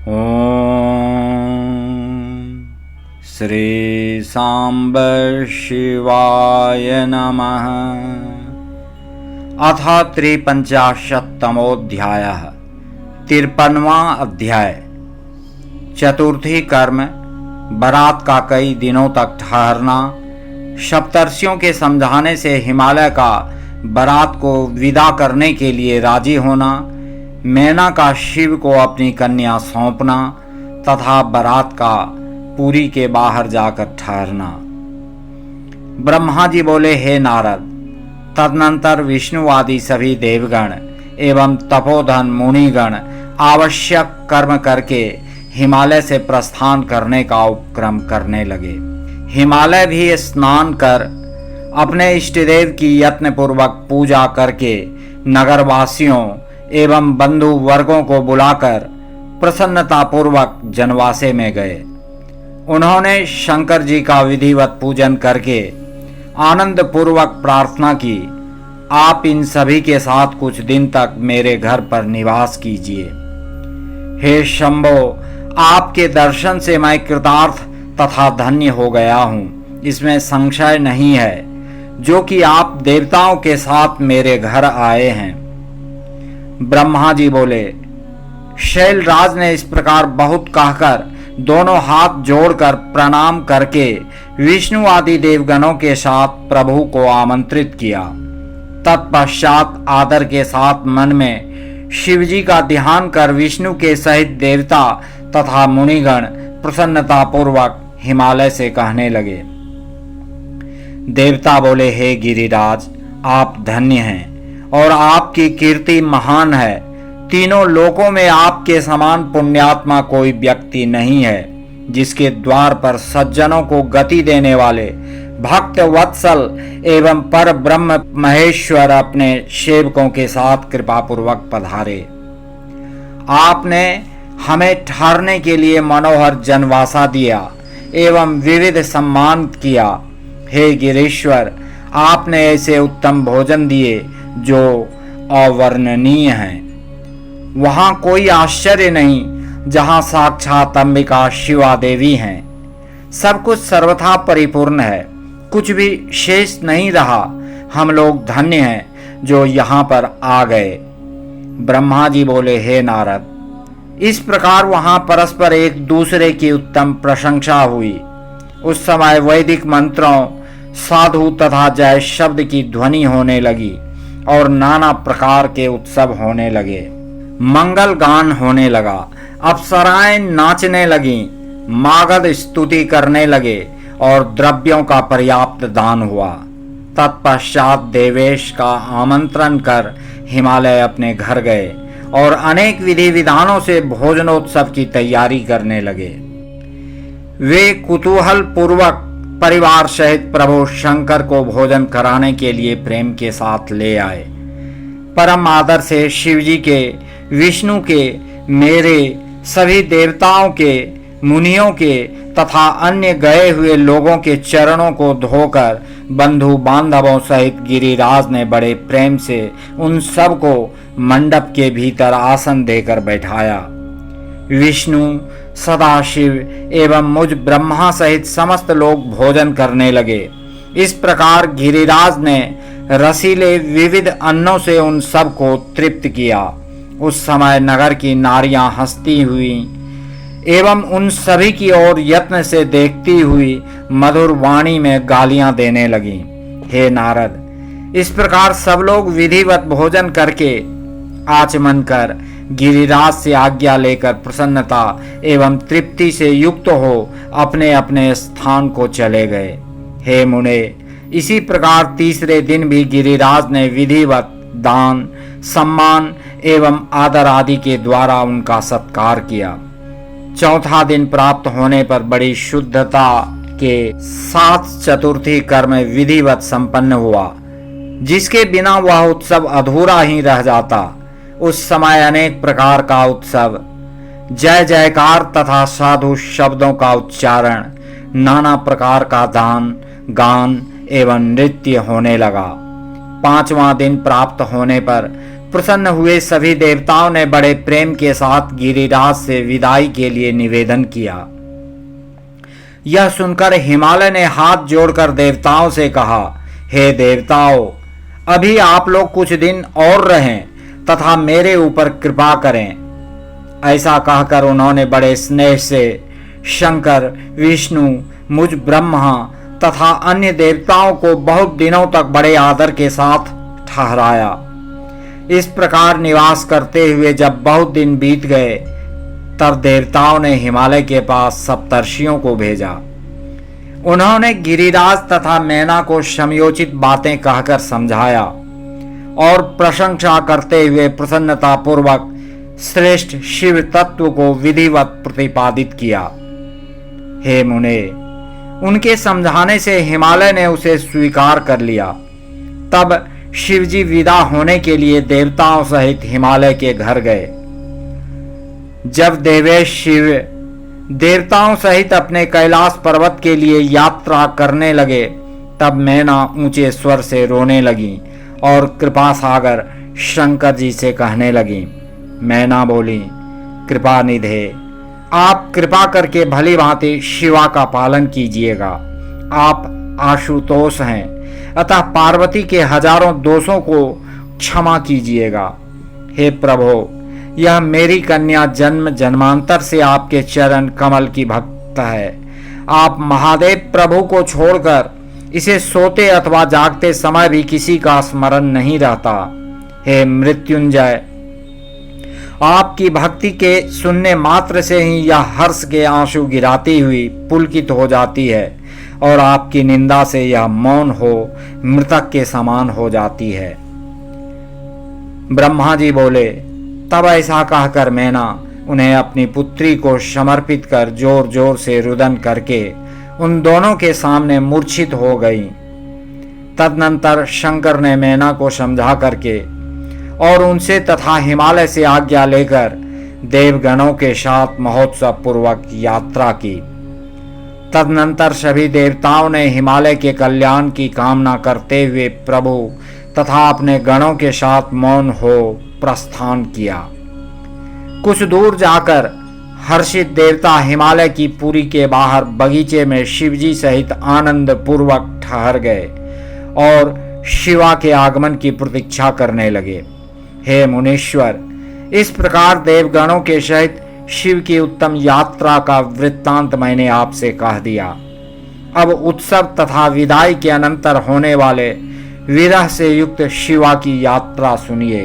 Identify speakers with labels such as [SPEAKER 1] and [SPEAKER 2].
[SPEAKER 1] ॐ श्री सांब शिवाय नमः। अथ 53तमोऽध्यायः 53वां अध्याय। चतुर्थी कर्म। बारात का कई दिनों तक ठहरना। सप्तर्षियों के समझाने से हिमालय का बारात को विदा करने के लिए राजी होना। मैना का शिव को अपनी कन्या सौंपना तथा बारात का पुरी के बाहर जाकर ठहरना। ब्रह्मा जी बोले, हे नारद, तदनंतर विष्णु आदि सभी देवगण एवं तपोधन मुनिगण आवश्यक कर्म करके हिमालय से प्रस्थान करने का उपक्रम करने लगे। हिमालय भी स्नान कर अपने इष्टदेव की यत्नपूर्वक पूजा करके नगरवासियों एवं बंधु वर्गों को बुलाकर प्रसन्नतापूर्वक जनवासे में गए। उन्होंने शंकर जी का विधिवत पूजन करके आनंद पूर्वक प्रार्थना की, आप इन सभी के साथ कुछ दिन तक मेरे घर पर निवास कीजिए। हे शंभो, आपके दर्शन से मैं कृतार्थ तथा धन्य हो गया हूँ, इसमें संशय नहीं है, जो कि आप देवताओं के साथ मेरे घर आए हैं। ब्रह्मा जी बोले, शैलराज ने इस प्रकार बहुत कहकर दोनों हाथ जोड़कर प्रणाम करके विष्णु आदि देवगणों के साथ प्रभु को आमंत्रित किया। तत्पश्चात आदर के साथ मन में शिवजी का ध्यान कर विष्णु के सहित देवता तथा मुनिगण प्रसन्नतापूर्वक हिमालय से कहने लगे। देवता बोले, हे गिरिराज, आप धन्य हैं और आपकी कीर्ति महान है। तीनों लोकों में आपके समान पुण्यात्मा कोई व्यक्ति नहीं है, जिसके द्वार पर सज्जनों को गति देने वाले भक्त वत्सल एवं पर ब्रह्म महेश्वर अपने सेवकों के साथ कृपापूर्वक पधारे। आपने हमें ठहरने के लिए मनोहर जनवासा दिया एवं विविध सम्मान किया। हे गिरीश्वर, आपने ऐसे उत्तम भोजन दिए जो अवर्णनीय हैं। वहाँ कोई आश्चर्य नहीं, जहाँ साक्षात अंबिका शिवा देवी हैं। सब कुछ सर्वथा परिपूर्ण है, कुछ भी शेष नहीं रहा। हम लोग धन्य हैं जो यहाँ पर आ गए। ब्रह्मा जी बोले, हे नारद, इस प्रकार वहाँ परस्पर एक दूसरे की उत्तम प्रशंसा हुई। उस समय वैदिक मंत्रों, साधु तथा जय शब्द की ध्वनि होने लगी और नाना प्रकार के उत्सव होने लगे। मंगल गान होने लगा, अप्सराएं नाचने लगी, मागध स्तुति करने लगे और द्रव्यों का पर्याप्त दान हुआ। तत्पश्चात देवेश का आमंत्रण कर हिमालय अपने घर गए और अनेक विधि विधानों से भोजनोत्सव की तैयारी करने लगे। वे कुतूहल पूर्वक परिवार सहित प्रभु शंकर को भोजन कराने के लिए प्रेम के साथ ले आए। परम आदर से शिवजी के, विष्णु के, मेरे, सभी देवताओं के, मुनियों के तथा अन्य गए हुए लोगों के चरणों को धोकर बंधु बांधवों सहित गिरिराज ने बड़े प्रेम से उन सब को मंडप के भीतर आसन देकर बैठाया। विष्णु, सदाशिव एवं मुझ ब्रह्मा सहित समस्त लोग भोजन करने लगे। इस प्रकार गिरिराज ने रसीले विविध अन्नों से उन सब को तृप्त किया। उस समय नगर की नारियां हंसती हुई एवं उन सभी की ओर यत्न से देखती हुई मधुर वाणी में गालियां देने लगी। हे नारद, इस प्रकार सब लोग विधिवत भोजन करके आचमन कर गिरिराज से आज्ञा लेकर प्रसन्नता एवं तृप्ति से युक्त हो अपने अपने स्थान को चले गए। हे मुने, इसी प्रकार तीसरे दिन भी गिरिराज ने विधिवत दान, सम्मान एवं आदर आदि के द्वारा उनका सत्कार किया। चौथा दिन प्राप्त होने पर बड़ी शुद्धता के साथ चतुर्थी कर्म विधिवत संपन्न हुआ, जिसके बिना वह उत्सव अधूरा ही रह जाता। उस समय अनेक प्रकार का उत्सव, जय जयकार तथा साधु शब्दों का उच्चारण, नाना प्रकार का दान, गान एवं नृत्य होने लगा। पांचवां दिन प्राप्त होने पर प्रसन्न हुए सभी देवताओं ने बड़े प्रेम के साथ गिरिराज से विदाई के लिए निवेदन किया। यह सुनकर हिमालय ने हाथ जोड़कर देवताओं से कहा, हे देवताओं, अभी आप लोग कुछ दिन और रहें तथा मेरे ऊपर कृपा करें। ऐसा कहकर उन्होंने बड़े स्नेह से शंकर, विष्णु, मुझ ब्रह्मा तथा अन्य देवताओं को बहुत दिनों तक बड़े आदर के साथ ठहराया। इस प्रकार निवास करते हुए जब बहुत दिन बीत गए, तब देवताओं ने हिमालय के पास सप्तर्षियों को भेजा। उन्होंने गिरिराज तथा मैना को समयोचित बातें कहकर समझाया और प्रशंसा करते हुए प्रसन्नता पूर्वक श्रेष्ठ शिव तत्व को विधिवत प्रतिपादित किया। हे मुने, उनके समझाने से हिमालय ने उसे स्वीकार कर लिया। तब शिवजी विदा होने के लिए देवताओं सहित हिमालय के घर गए। जब देवेश शिव देवताओं सहित अपने कैलाश पर्वत के लिए यात्रा करने लगे, तब मैना ऊंचे स्वर से रोने लगी और कृपा सागर शंकर जी से कहने लगी। मैना बोली, कृपा निधे, आप कृपा करके भली भांति शिवा का पालन कीजिएगा। आप आशुतोष हैं, अतः पार्वती के हजारों दोषों को क्षमा कीजिएगा। हे प्रभो, यह मेरी कन्या जन्म जन्मांतर से आपके चरण कमल की भक्त है। आप महादेव प्रभु को छोड़कर इसे सोते अथवा जागते समय भी किसी का स्मरण नहीं रहता। हे मृत्युंजय, आपकी भक्ति के सुनने मात्र से ही यह हर्ष के आंसू गिराती हुई पुलकित हो जाती है और आपकी निंदा से यह मौन हो मृतक के समान हो जाती है। ब्रह्मा जी बोले, तब ऐसा कहकर मैना उन्हें अपनी पुत्री को समर्पित कर जोर जोर से रुदन करके उन दोनों के सामने मूर्छित हो गई। तदनंतर शंकर ने मैना को समझा करके और उनसे तथा हिमालय से आज्ञा लेकर देवगणों के साथ महोत्सव पूर्वक यात्रा की। तदनंतर सभी देवताओं ने हिमालय के कल्याण की कामना करते हुए प्रभु तथा अपने गणों के साथ मौन हो प्रस्थान किया। कुछ दूर जाकर हर्षित देवता हिमालय की पुरी के बाहर बगीचे में शिवजी सहित आनंद पूर्वक ठहर गए और शिवा के आगमन की प्रतीक्षा करने लगे। हे मुनीश्वर, इस प्रकार देवगणों के सहित शिव की उत्तम यात्रा का वृत्तांत मैंने आपसे कह दिया। अब उत्सव तथा विदाई के अनंतर होने वाले विरह से युक्त शिवा की यात्रा सुनिए।